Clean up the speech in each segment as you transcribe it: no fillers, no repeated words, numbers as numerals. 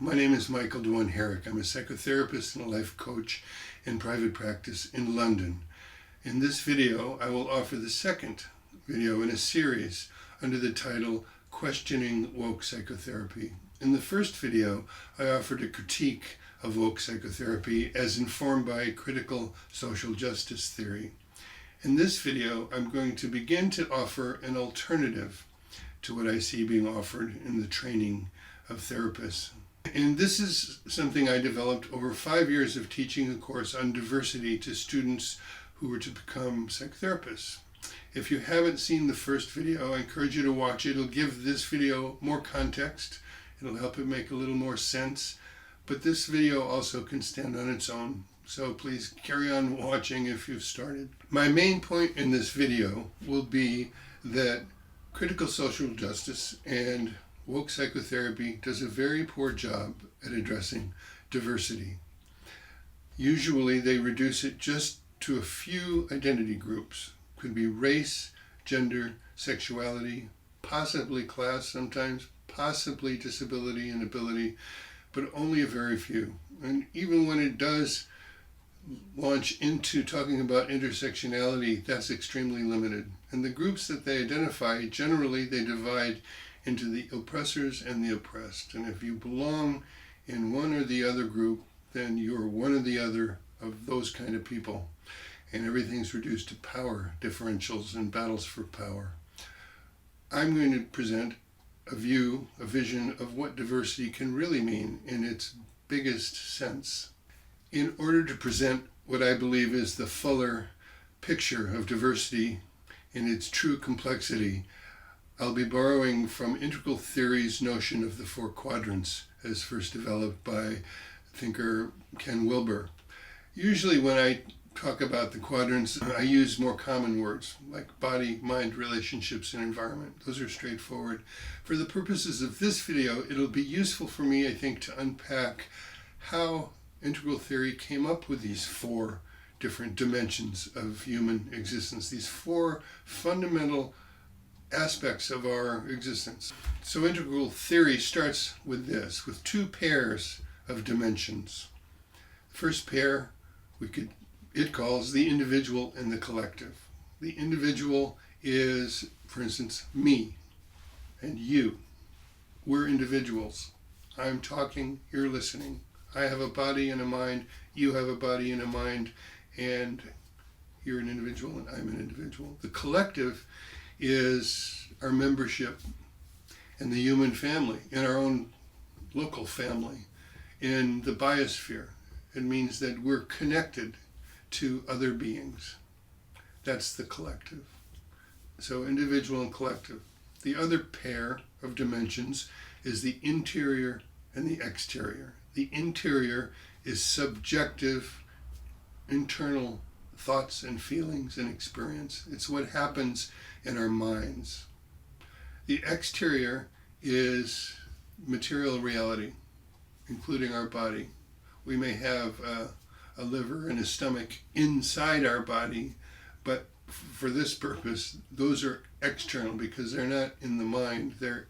My name is Michael Dwan Herrick. I'm a psychotherapist and a life coach in private practice in London. In this video, I will offer the second video in a series under the title Questioning Woke Psychotherapy. In the first video, I offered a critique of woke psychotherapy as informed by critical social justice theory. In this video, I'm going to begin to offer an alternative to what I see being offered in the training of therapists. And this is something I developed over 5 years of teaching a course on diversity to students who were to become psychotherapists. If you haven't seen the first video, I encourage you to watch it. It'll give this video more context. It'll help it make a little more sense. But this video also can stand on its own. So please carry on watching if you've started. My main point in this video will be that critical social justice and woke psychotherapy does a very poor job at addressing diversity. Usually they reduce it just to a few identity groups. Could be race, gender, sexuality, possibly class sometimes, possibly disability and ability, but only a very few. And even when it does launch into talking about intersectionality, that's extremely limited. And the groups that they identify, generally they divide into the oppressors and the oppressed. And if you belong in one or the other group, then you're one or the other of those kind of people. And everything's reduced to power differentials and battles for power. I'm going to present a vision of what diversity can really mean in its biggest sense. In order to present what I believe is the fuller picture of diversity in its true complexity, I'll be borrowing from integral theory's notion of the 4 quadrants as first developed by thinker Ken Wilber. Usually when I talk about the quadrants, I use more common words like body, mind, relationships, and environment. Those are straightforward. For the purposes of this video, it'll be useful for me, I think, to unpack how integral theory came up with these 4 different dimensions of human existence, these 4 fundamental aspects of our existence. So integral theory starts with this, with 2 pairs of dimensions. The first pair it calls the individual and the collective. The individual is, for instance, me and you. We're individuals. I'm talking, you're listening. I have a body and a mind, you have a body and a mind, and you're an individual and I'm an individual. The collective is our membership in the human family, in our own local family, in the biosphere. It means that we're connected to other beings. That's the collective. So individual and collective. The other pair of dimensions is the interior and the exterior. The interior is subjective, internal thoughts and feelings and experience. It's what happens in our minds. The exterior is material reality, including our body. We may have a liver and a stomach inside our body, but for this purpose, those are external because they're not in the mind. They're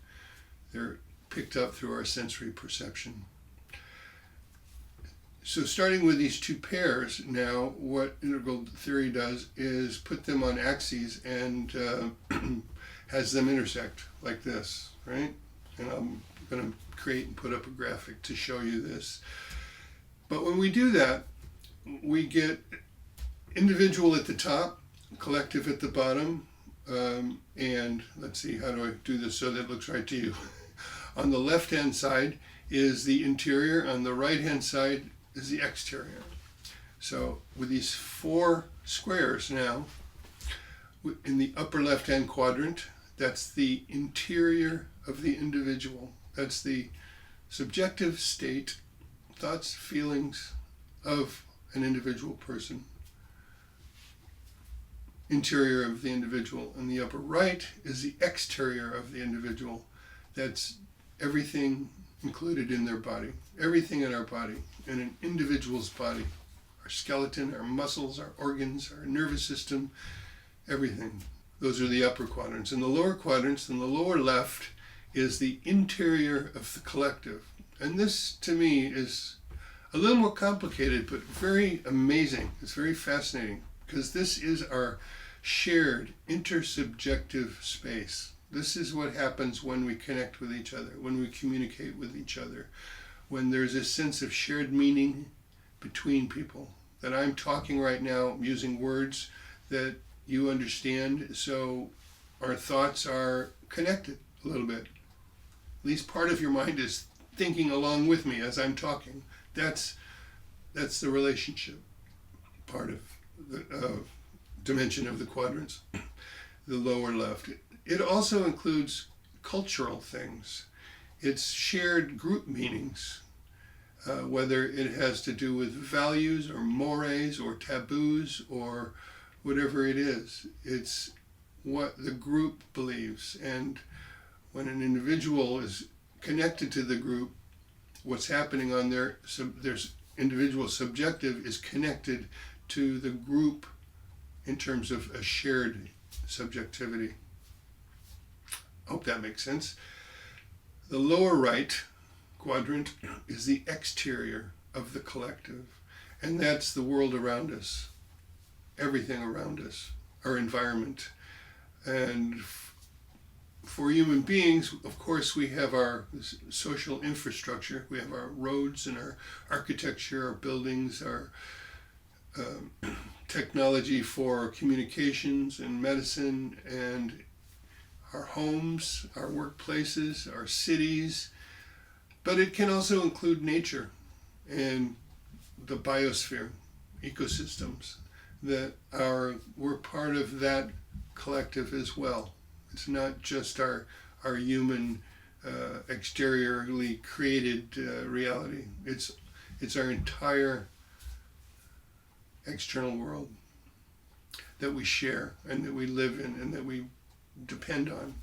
picked up through our sensory perception. So starting with these 2 pairs, now what integral theory does is put them on axes and has them intersect like this, right? And I'm going to create and put up a graphic to show you this. But when we do that, we get individual at the top, collective at the bottom, and let's see, how do I do this so that it looks right to you? On the left-hand side is the interior, on the right-hand side is the exterior. So with these 4 squares now, in the upper left-hand quadrant, that's the interior of the individual. That's the subjective state, thoughts, feelings of an individual person. Interior of the individual. And the upper right is the exterior of the individual. That's everything included in their body. Everything in our body, in an individual's body. Our skeleton, our muscles, our organs, our nervous system, everything. Those are the upper quadrants. In the lower quadrants, in the lower left, is the interior of the collective. And this, to me, is a little more complicated, but very amazing. It's very fascinating, because this is our shared intersubjective space. This is what happens when we connect with each other, when we communicate with each other, when there's a sense of shared meaning between people. That I'm talking right now using words that you understand, so our thoughts are connected a little bit. At least part of your mind is thinking along with me as I'm talking. That's the relationship part of the dimension of the quadrants, the lower left. It also includes cultural things. It's shared group meanings, whether it has to do with values or mores or taboos or whatever it is. It's what the group believes. And when an individual is connected to the group, what's happening on their individual subjective is connected to the group in terms of a shared subjectivity. I hope that makes sense. The lower right quadrant is the exterior of the collective, and that's the world around us, everything around us, our environment. And for human beings, of course, we have our social infrastructure. We have our roads and our architecture, our buildings, our technology for communications and medicine, and our homes, our workplaces, our cities. But it can also include nature and the biosphere, ecosystems, that we're part of that collective as well. It's not just our human exteriorly created reality. It's our entire external world that we share and that we live in and that we depend on.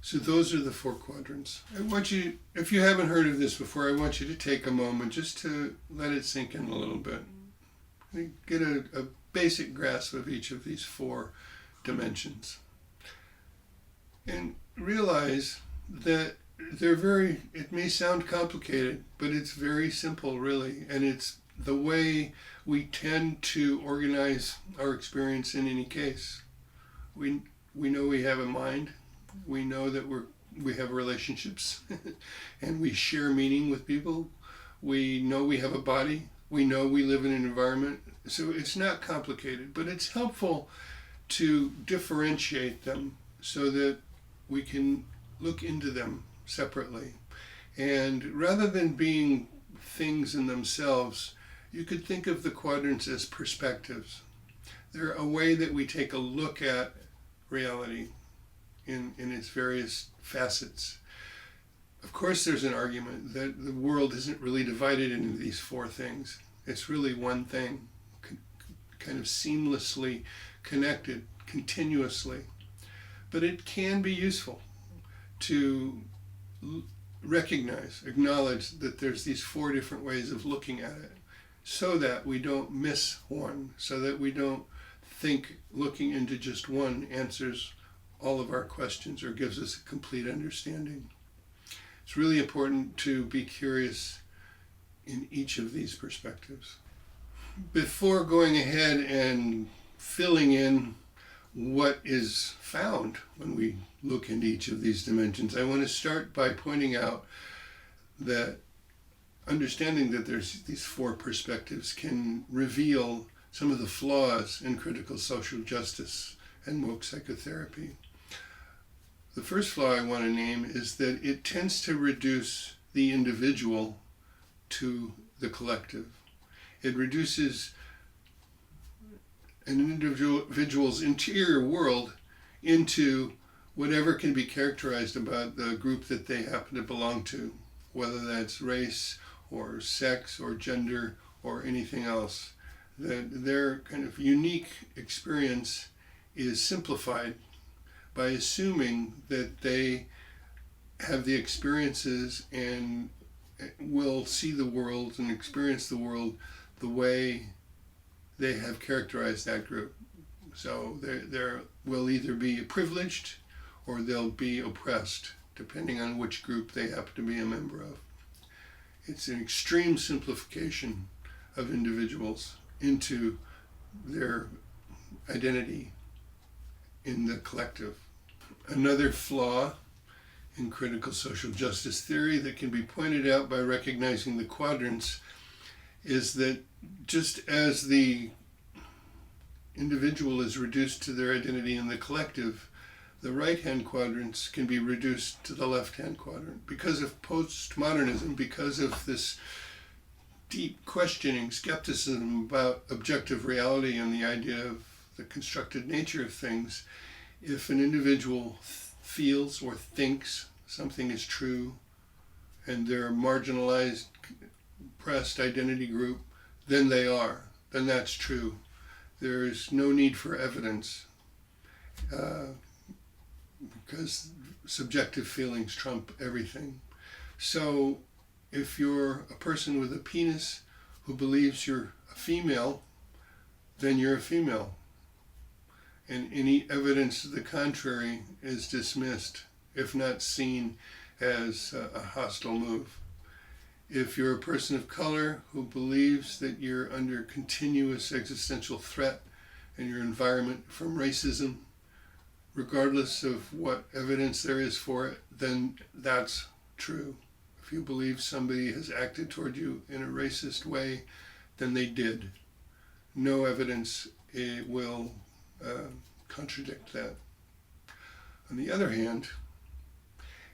So those are the four quadrants. I want you, if you haven't heard of this before, I want you to take a moment just to let it sink in a little bit. Get a basic grasp of each of these four dimensions. And realize that it may sound complicated, but it's very simple really. And it's the way we tend to organize our experience in any case. We know we have a mind. We know that we have relationships and we share meaning with people. We know we have a body. We know we live in an environment. So it's not complicated, but it's helpful to differentiate them so that we can look into them separately. And rather than being things in themselves, you could think of the quadrants as perspectives. They're a way that we take a look at reality in its various facets. Of course, there's an argument that the world isn't really divided into these four things. It's really one thing, kind of seamlessly connected, continuously. But it can be useful to recognize, acknowledge that there's these four different ways of looking at it, so that we don't miss one, so that we don't think looking into just one answers all of our questions or gives us a complete understanding. It's really important to be curious in each of these perspectives. Before going ahead and filling in what is found when we look into each of these dimensions, I want to start by pointing out that understanding that there's these four perspectives can reveal some of the flaws in critical social justice and woke psychotherapy. The first flaw I want to name is that it tends to reduce the individual to the collective. It reduces an individual's interior world into whatever can be characterized about the group that they happen to belong to, whether that's race or sex or gender or anything else. That their kind of unique experience is simplified by assuming that they have the experiences and will see the world and experience the world the way they have characterized that group. So they will either be privileged or they'll be oppressed, depending on which group they happen to be a member of. It's an extreme simplification of individuals into their identity in the collective. Another flaw in critical social justice theory that can be pointed out by recognizing the quadrants is that just as the individual is reduced to their identity in the collective, the right-hand quadrants can be reduced to the left-hand quadrant. Because of postmodernism, because of this deep questioning, skepticism about objective reality and the idea of the constructed nature of things, if an individual feels or thinks something is true and they're a marginalized, oppressed identity group, then they are. Then that's true. There is no need for evidence because subjective feelings trump everything. So if you're a person with a penis who believes you're a female, then you're a female. And any evidence to the contrary is dismissed, if not seen as a hostile move. If you're a person of color who believes that you're under continuous existential threat in your environment from racism, regardless of what evidence there is for it, then that's true. If you believe somebody has acted toward you in a racist way, then they did. No evidence will contradict that. On the other hand,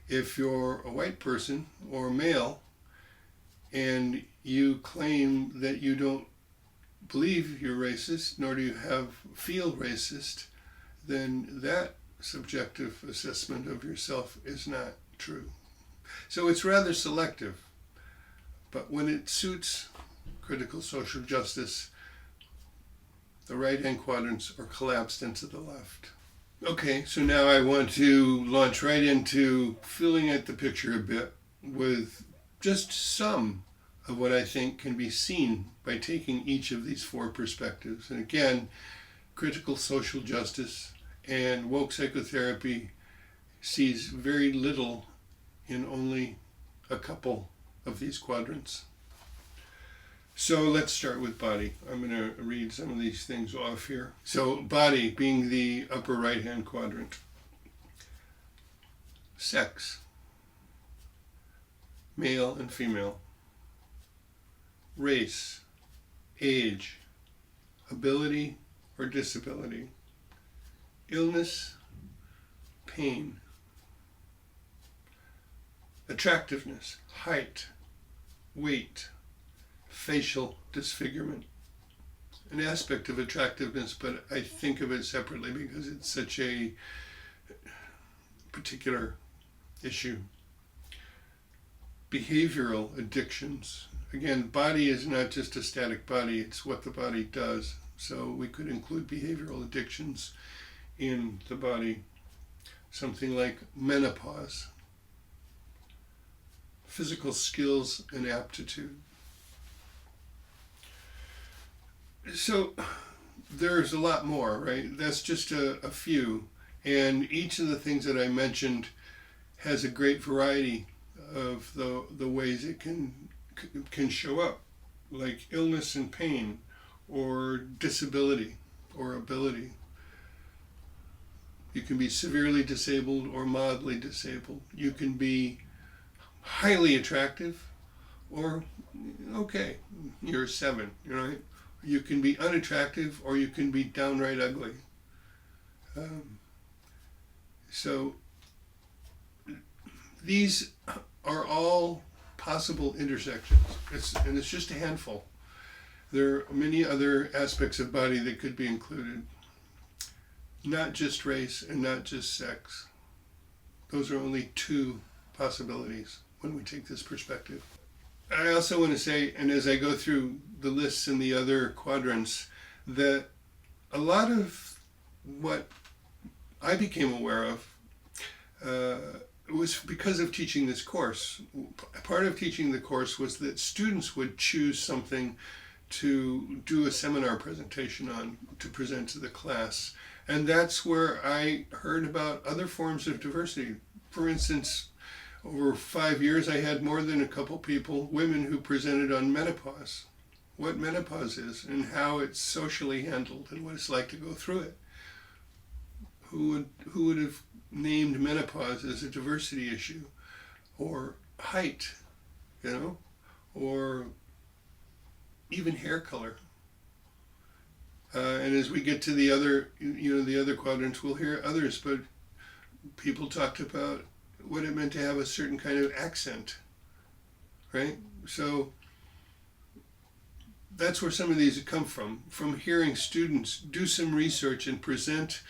if you're a white person or male and you claim that you don't believe you're racist, nor do you feel racist, then that subjective assessment of yourself is not true. So it's rather selective. But when it suits critical social justice, the right-hand quadrants are collapsed into the left. Okay, so now I want to launch right into filling out the picture a bit with just some of what I think can be seen by taking each of these four perspectives. And again, critical social justice and woke psychotherapy sees very little in only a couple of these quadrants. So let's start with body. I'm going to read some of these things off here. So body being the upper right-hand quadrant. Sex, male and female. Race, age, ability or disability. Illness, pain. Attractiveness, height, weight, facial disfigurement. An aspect of attractiveness, but I think of it separately because it's such a particular issue. Behavioral addictions. Again, body is not just a static body, it's what the body does. So we could include behavioral addictions in the body. Something like menopause. Physical skills and aptitude. So there's a lot more, right? That's just a few. And each of the things that I mentioned has a great variety of the ways it can show up, like illness and pain, or disability, or ability. You can be severely disabled or mildly disabled. You can be highly attractive, or okay, you're a 7, right? You can be unattractive, or you can be downright ugly. So these are all possible intersections. It's just a handful. There are many other aspects of body that could be included. Not just race and not just sex. Those are only 2 possibilities when we take this perspective. I also want to say, and as I go through the lists in the other quadrants, that a lot of what I became aware of was because of teaching this course. Part of teaching the course was that students would choose something to do a seminar presentation on, to present to the class. And that's where I heard about other forms of diversity. For instance, Over 5 years, I had more than a couple people, women, who presented on menopause, what menopause is and how it's socially handled and what it's like to go through it. Who would have named menopause as a diversity issue, or height, or even hair color? And as we get to the other quadrants, we'll hear others, but people talked about what it meant to have a certain kind of accent, right? So that's where some of these come from hearing students do some research and present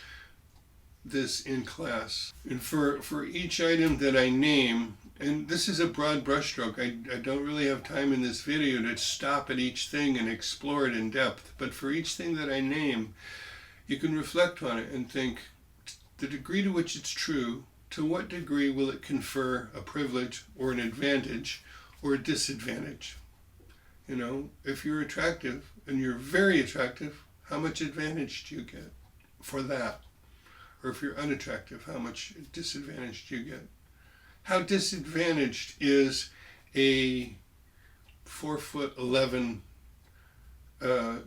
this in class. And for each item that I name, and this is a broad brushstroke, I don't really have time in this video to stop at each thing and explore it in depth, but for each thing that I name, you can reflect on it and think, the degree to which it's true, to what degree will it confer a privilege or an advantage or a disadvantage? If you're attractive and you're very attractive, how much advantage do you get for that? Or if you're unattractive, how much disadvantage do you get? How disadvantaged is a 4'11"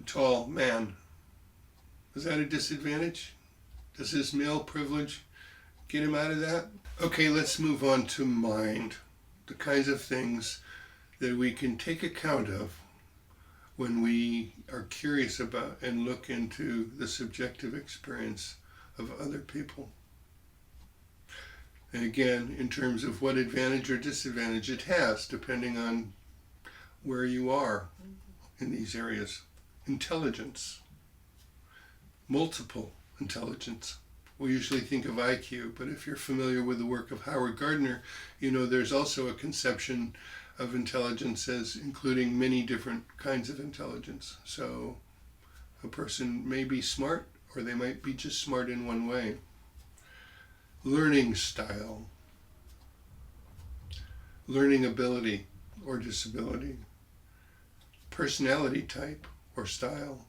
tall man? Is that a disadvantage? Does his male privilege get him out of that? Okay, let's move on to mind. The kinds of things that we can take account of when we are curious about and look into the subjective experience of other people. And again, in terms of what advantage or disadvantage it has, depending on where you are in these areas. Intelligence. Multiple intelligence. We usually think of IQ, but if you're familiar with the work of Howard Gardner, there's also a conception of intelligence as including many different kinds of intelligence. So a person may be smart, or they might be just smart in one way. Learning style. Learning ability or disability. Personality type or style.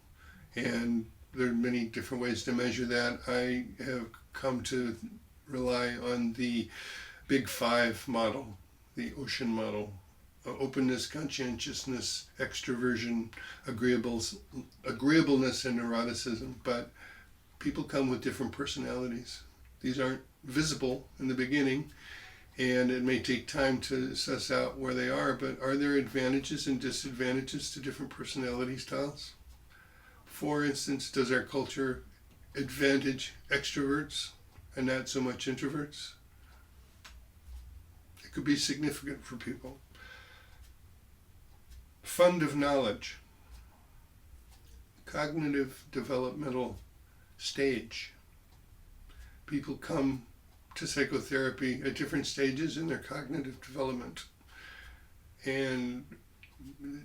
And there are many different ways to measure that. I have come to rely on the Big Five model, the ocean model. Openness, conscientiousness, extroversion, agreeableness, and neuroticism. But people come with different personalities. These aren't visible in the beginning, and it may take time to suss out where they are, but are there advantages and disadvantages to different personality styles? For instance, does our culture advantage extroverts and not so much introverts? It could be significant for people. Fund of knowledge. Cognitive developmental stage. People come to psychotherapy at different stages in their cognitive development. And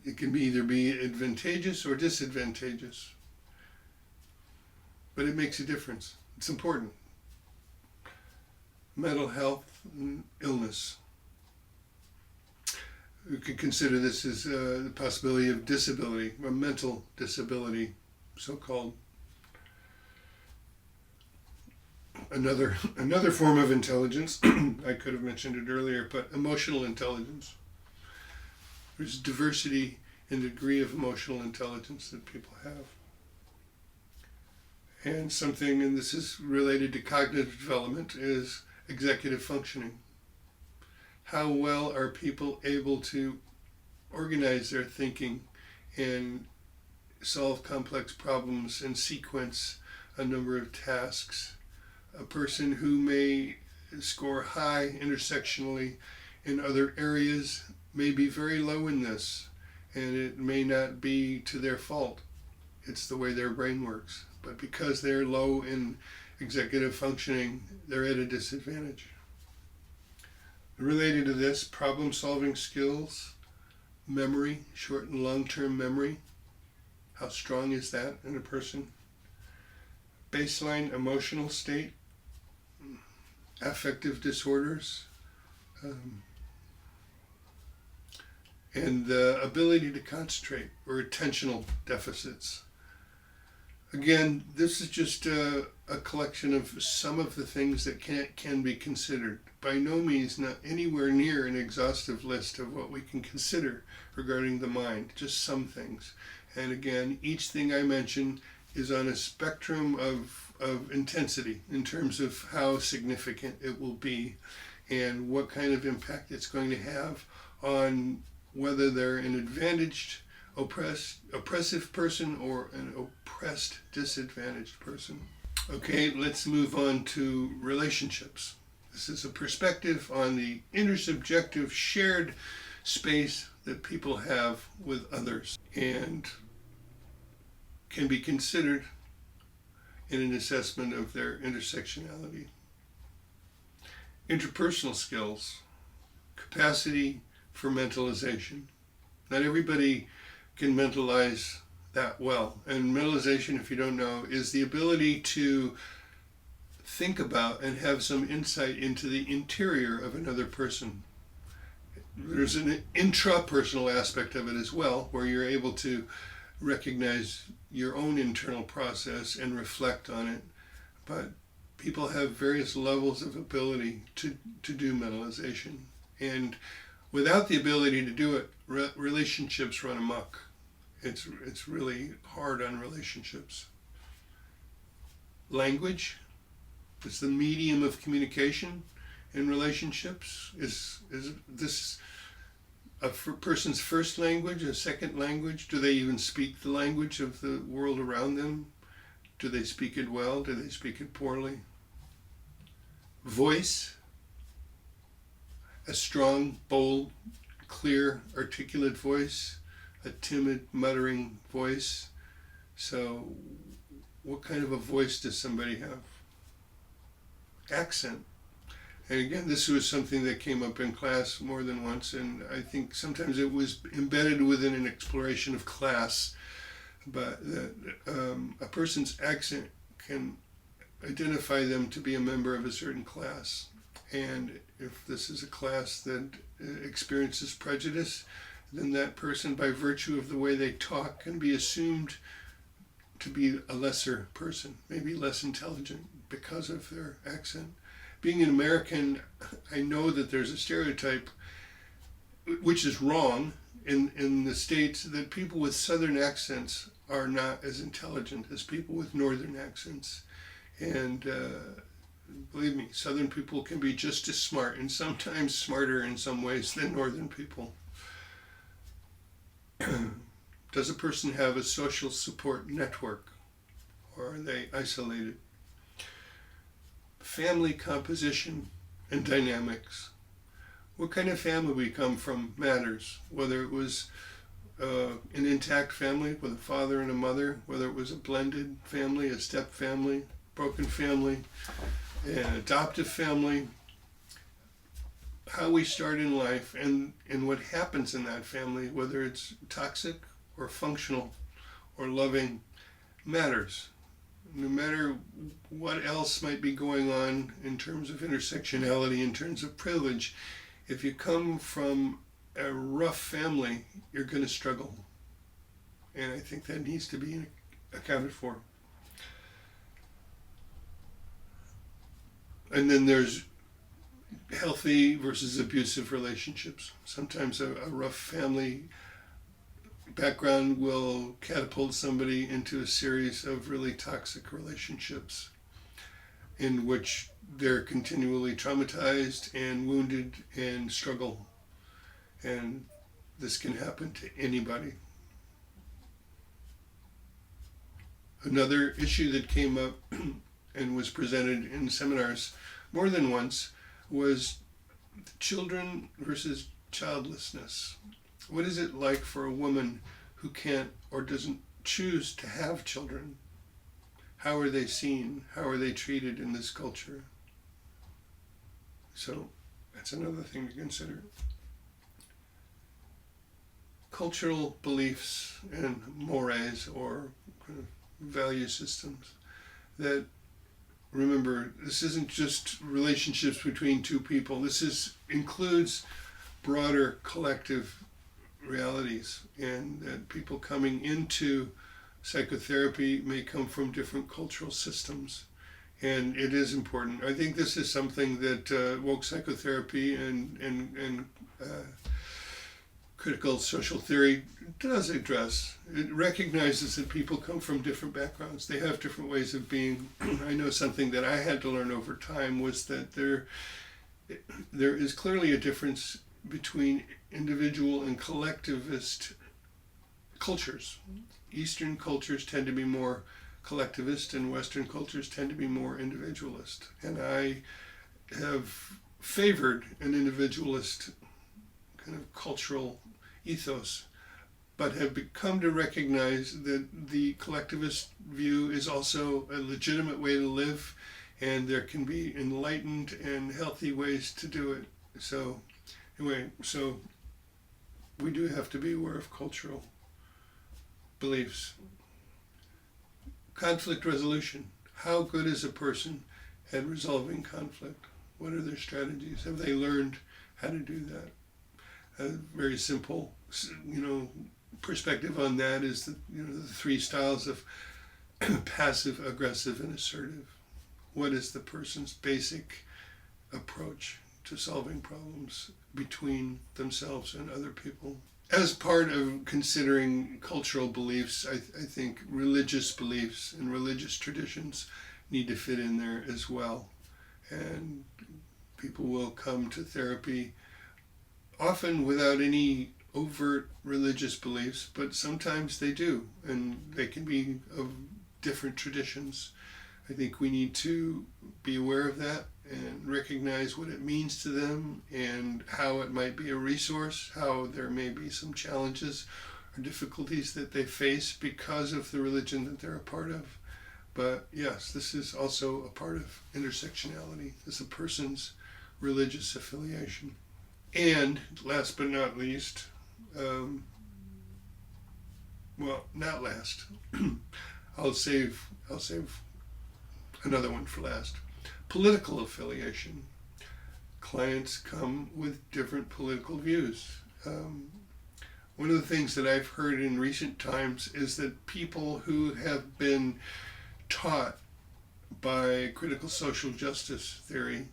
it can either be advantageous or disadvantageous. But it makes a difference. It's important. Mental health and illness. We could consider this as the possibility of disability, or mental disability, so-called. Another form of intelligence, I could have mentioned it earlier, but emotional intelligence. There's diversity in the degree of emotional intelligence that people have. And something, and this is related to cognitive development, is executive functioning. How well are people able to organize their thinking and solve complex problems and sequence a number of tasks? A person who may score high intersectionally in other areas may be very low in this, and it may not be to their fault. It's the way their brain works. But because they're low in executive functioning, they're at a disadvantage. Related to this, problem-solving skills, memory, short and long-term memory. How strong is that in a person? Baseline emotional state, affective disorders, and the ability to concentrate or attentional deficits. Again, this is just a collection of some of the things that can be considered. By no means not anywhere near an exhaustive list of what we can consider regarding the mind, just some things. And again, each thing I mention is on a spectrum of intensity in terms of how significant it will be and what kind of impact it's going to have on whether they're an advantaged, oppressive person or an oppressed, disadvantaged person. Okay, let's move on to relationships. This is a perspective on the intersubjective shared space that people have with others and can be considered in an assessment of their intersectionality. Interpersonal skills, capacity for mentalization. Not everybody can mentalize that well. And mentalization, if you don't know, is the ability to think about and have some insight into the interior of another person. There's an intrapersonal aspect of it as well, where you're able to recognize your own internal process and reflect on it. But people have various levels of ability to do mentalization. And without the ability to do it, relationships run amok. It's really hard on relationships. Language is the medium of communication in relationships. Is this a person's first language, a second language? Do they even speak the language of the world around them? Do they speak it well? Do they speak it poorly? Voice, a strong, bold, clear, articulate voice, a timid, muttering voice. So what kind of a voice does somebody have? Accent. And again, this was something that came up in class more than once, and I think sometimes it was embedded within an exploration of class, but that a person's accent can identify them to be a member of a certain class. And if this is a class that experiences prejudice, then that person, by virtue of the way they talk, can be assumed to be a lesser person, maybe less intelligent because of their accent. Being an American, I know that there's a stereotype, which is wrong, in the States, that people with Southern accents are not as intelligent as people with Northern accents. And believe me, Southern people can be just as smart, and sometimes smarter in some ways than Northern people. Does a person have a social support network, or are they isolated? Family composition and dynamics. What kind of family we come from matters, whether it was an intact family with a father and a mother, whether it was a blended family, a step family, broken family, an adoptive family. How we start in life and what happens in that family, whether it's toxic or functional or loving, matters. No matter what else might be going on in terms of intersectionality, in terms of privilege, if you come from a rough family, you're going to struggle. And I think that needs to be accounted for. And then there's healthy versus abusive relationships. Sometimes a rough family background will catapult somebody into a series of really toxic relationships in which they're continually traumatized and wounded and struggle. And this can happen to anybody. Another issue that came up and was presented in seminars more than once was children versus childlessness. What is it like for a woman who can't or doesn't choose to have children? How are they seen? How are they treated in this culture? So that's another thing to consider. Cultural beliefs and mores, or kind of value systems that, remember, this isn't just relationships between two people. This includes broader collective realities, and that people coming into psychotherapy may come from different cultural systems, And it is important. I think this is something that woke psychotherapy and critical social theory does address. It recognizes that people come from different backgrounds. They have different ways of being. I know something that I had to learn over time was that there is clearly a difference between individual and collectivist cultures. Eastern cultures tend to be more collectivist and Western cultures tend to be more individualist. And I have favored an individualist kind of cultural ethos, but have become to recognize that the collectivist view is also a legitimate way to live, and there can be enlightened and healthy ways to do it. So anyway, so we do have to be aware of cultural beliefs. Conflict resolution. How good is a person at resolving conflict? What are their strategies? Have they learned how to do that? A very simple, perspective on that is that, the three styles of passive, aggressive, and assertive. What is the person's basic approach to solving problems between themselves and other people? As part of considering cultural beliefs, I think religious beliefs and religious traditions need to fit in there as well. And people will come to therapy often without any overt religious beliefs, but sometimes they do, and they can be of different traditions. I think we need to be aware of that and recognize what it means to them and how it might be a resource, how there may be some challenges or difficulties that they face because of the religion that they're a part of. But yes, this is also a part of intersectionality as a person's religious affiliation. And last but not least, not last, I'll save another one for last. Political affiliation. Clients come with different political views. One of the things that I've heard in recent times is that people who have been taught by critical social justice theory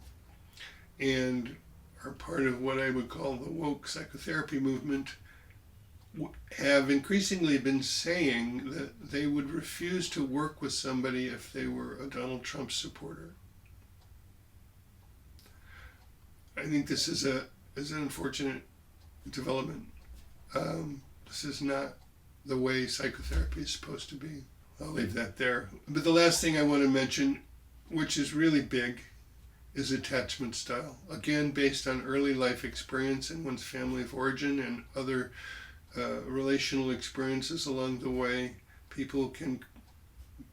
and are part of what I would call the woke psychotherapy movement have increasingly been saying that they would refuse to work with somebody if they were a Donald Trump supporter. I think this is an unfortunate development. This is not the way psychotherapy is supposed to be. I'll leave that there. But the last thing I want to mention, which is really big, is attachment style. Again, based on early life experience in one's family of origin and other relational experiences along the way, people can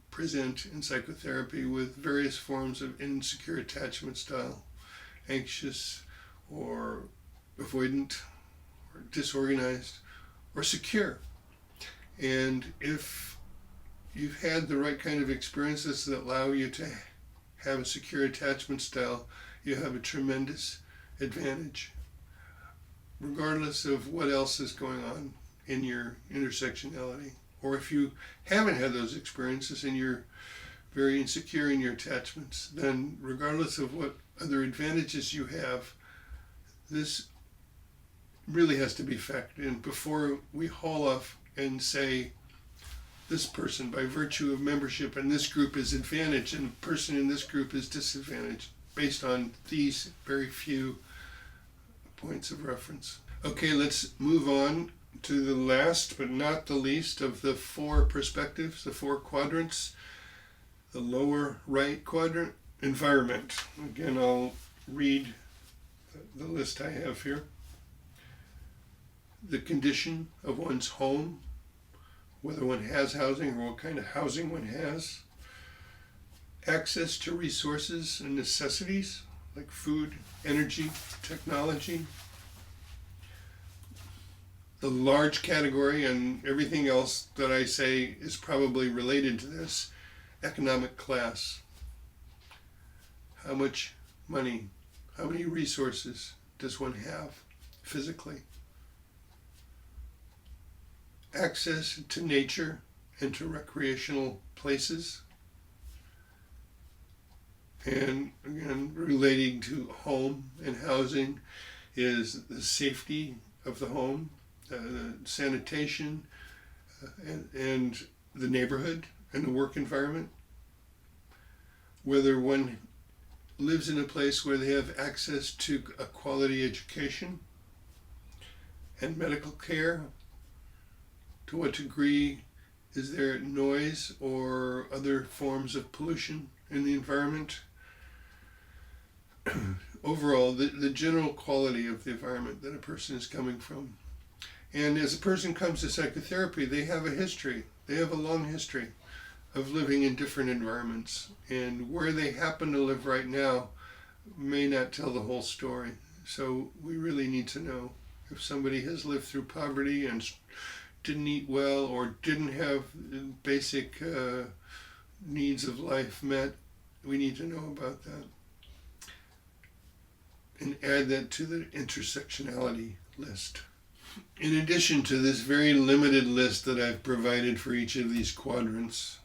present in psychotherapy with various forms of insecure attachment style. Anxious or avoidant or disorganized or secure. And if you've had the right kind of experiences that allow you to have a secure attachment style, you have a tremendous advantage, regardless of what else is going on in your intersectionality. Or if you haven't had those experiences and you're very insecure in your attachments, then regardless of what other advantages you have, this really has to be factored in before we haul off and say this person by virtue of membership in this group is advantaged and the person in this group is disadvantaged based on these very few points of reference. Okay, let's move on to the last but not the least of the four perspectives, the four quadrants. The lower right quadrant, environment. Again, I'll read the list I have here. The condition of one's home, whether one has housing or what kind of housing one has. Access to resources and necessities like food, energy, technology. The large category, and everything else that I say is probably related to this, economic class. How much money, how many resources does one have physically? Access to nature and to recreational places. And again, relating to home and housing is the safety of the home, the sanitation, and the neighborhood and the work environment. Whether one lives in a place where they have access to a quality education and medical care, to what degree is there noise or other forms of pollution in the environment. Overall, the general quality of the environment that a person is coming from. And as a person comes to psychotherapy, they have a history. They have a long history of living in different environments. And where they happen to live right now may not tell the whole story. So we really need to know if somebody has lived through poverty and didn't eat well or didn't have basic needs of life met. We need to know about that. And add that to the intersectionality list. In addition to this very limited list that I've provided for each of these quadrants,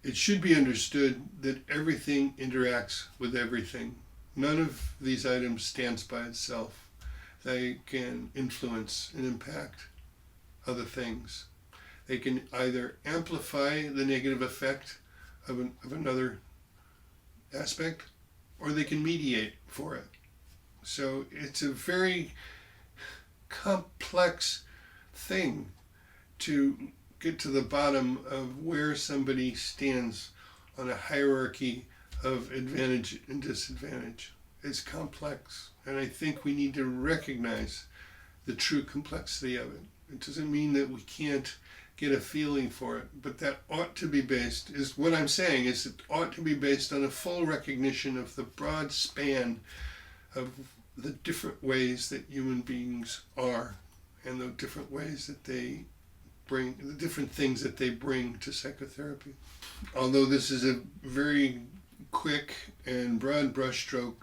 it should be understood that everything interacts with everything. None of these items stands by itself. They can influence and impact other things. They can either amplify the negative effect of another aspect, or they can mediate for it. So it's a very complex thing to get to the bottom of where somebody stands on a hierarchy of advantage and disadvantage. It's complex, and I think we need to recognize the true complexity of it. It doesn't mean that we can't get a feeling for it, but that ought to be based, is what I'm saying, is it ought to be based on a full recognition of the broad span of the different ways that human beings are and the different ways that they bring, the different things that they bring to psychotherapy. Although this is a very quick and broad brushstroke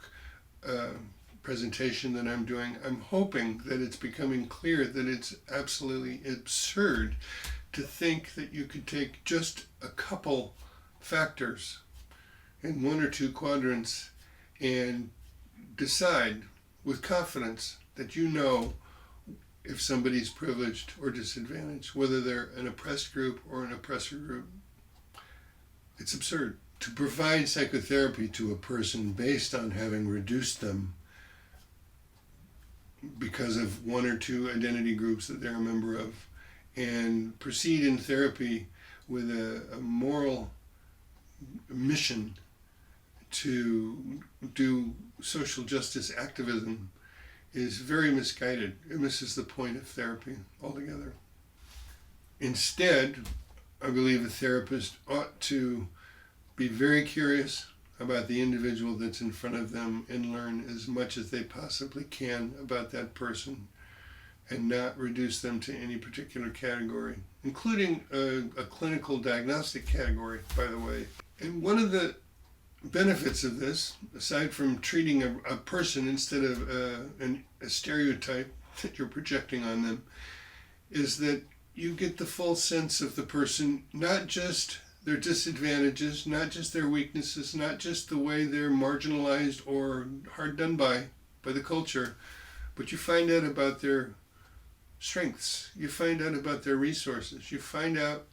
presentation that I'm doing, I'm hoping that it's becoming clear that it's absolutely absurd to think that you could take just a couple factors in one or two quadrants and decide with confidence that you know if somebody's privileged or disadvantaged, whether they're an oppressed group or an oppressor group. It's absurd. To provide psychotherapy to a person based on having reduced them because of one or two identity groups that they're a member of, and proceed in therapy with a moral mission to do social justice activism is very misguided. It misses the point of therapy altogether. Instead, I believe a therapist ought to be very curious about the individual that's in front of them and learn as much as they possibly can about that person and not reduce them to any particular category, including a clinical diagnostic category, by the way. And one of the benefits of this, aside from treating a person instead of a stereotype that you're projecting on them, is that you get the full sense of the person, not just their disadvantages, not just their weaknesses, not just the way they're marginalized or hard done by the culture, but you find out about their strengths, you find out about their resources, you find out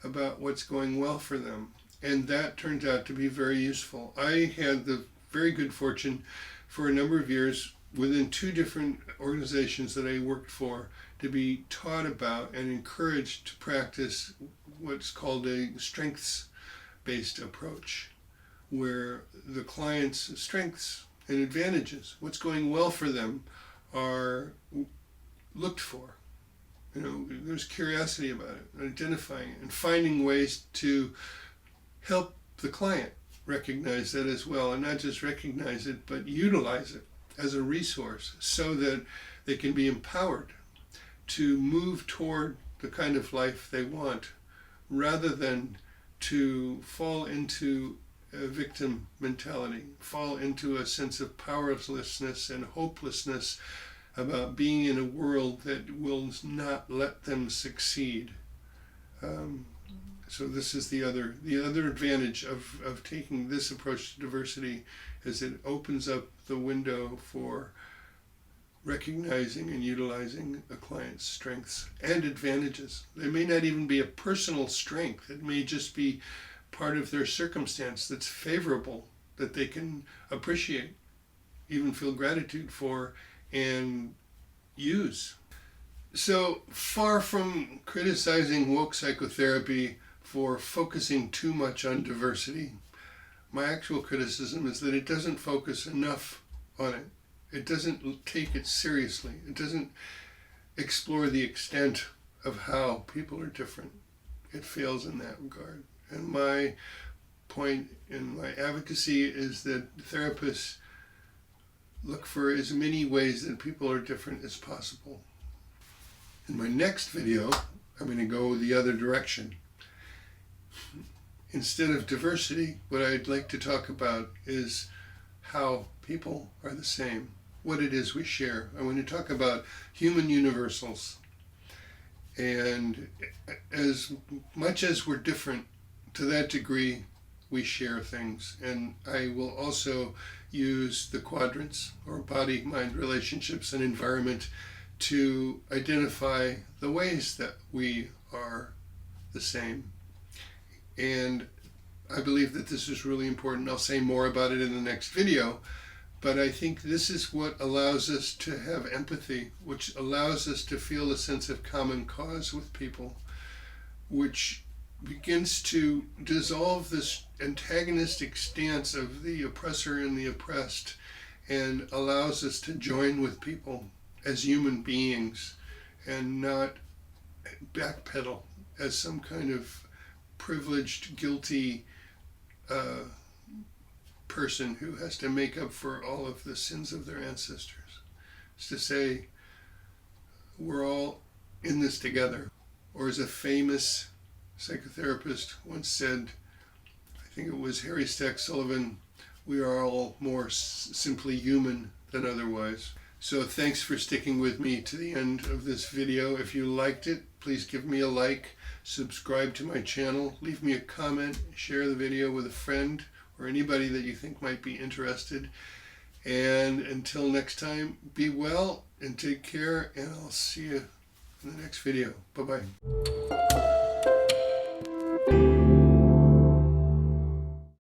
about what's going well for them. And that turns out to be very useful. I had the very good fortune for a number of years within two different organizations that I worked for to be taught about and encouraged to practice what's called a strengths-based approach, where the client's strengths and advantages, what's going well for them, are looked for. You know, there's curiosity about it, identifying it, and finding ways to help the client recognize that as well, and not just recognize it, but utilize it as a resource so that they can be empowered to move toward the kind of life they want, rather than to fall into a victim mentality, fall into a sense of powerlessness and hopelessness about being in a world that will not let them succeed. So this is the other advantage of taking this approach to diversity, is it opens up the window for recognizing and utilizing a client's strengths and advantages. They may not even be a personal strength. It may just be part of their circumstance that's favorable, that they can appreciate, even feel gratitude for, and use. So far from criticizing woke psychotherapy for focusing too much on diversity, my actual criticism is that it doesn't focus enough on it. It doesn't take it seriously. It doesn't explore the extent of how people are different. It fails in that regard. And my point in my advocacy is that therapists look for as many ways that people are different as possible. In my next video, I'm going to go the other direction. Instead of diversity, what I'd like to talk about is how people are the same, what it is we share. I want to talk about human universals. And as much as we're different, to that degree, we share things. And I will also use the quadrants, or body, mind, relationships, and environment, to identify the ways that we are the same. And I believe that this is really important. I'll say more about it in the next video, but I think this is what allows us to have empathy, which allows us to feel a sense of common cause with people, which begins to dissolve this antagonistic stance of the oppressor and the oppressed, and allows us to join with people as human beings and not backpedal as some kind of privileged, guilty person who has to make up for all of the sins of their ancestors. It's to say, we're all in this together. Or as a famous psychotherapist once said, I think it was Harry Stack Sullivan, we are all more simply human than otherwise. So thanks for sticking with me to the end of this video. If you liked it, please give me a like, subscribe to my channel, leave me a comment, share the video with a friend or anybody that you think might be interested. And until next time, be well and take care, and I'll see you in the next video. Bye-bye.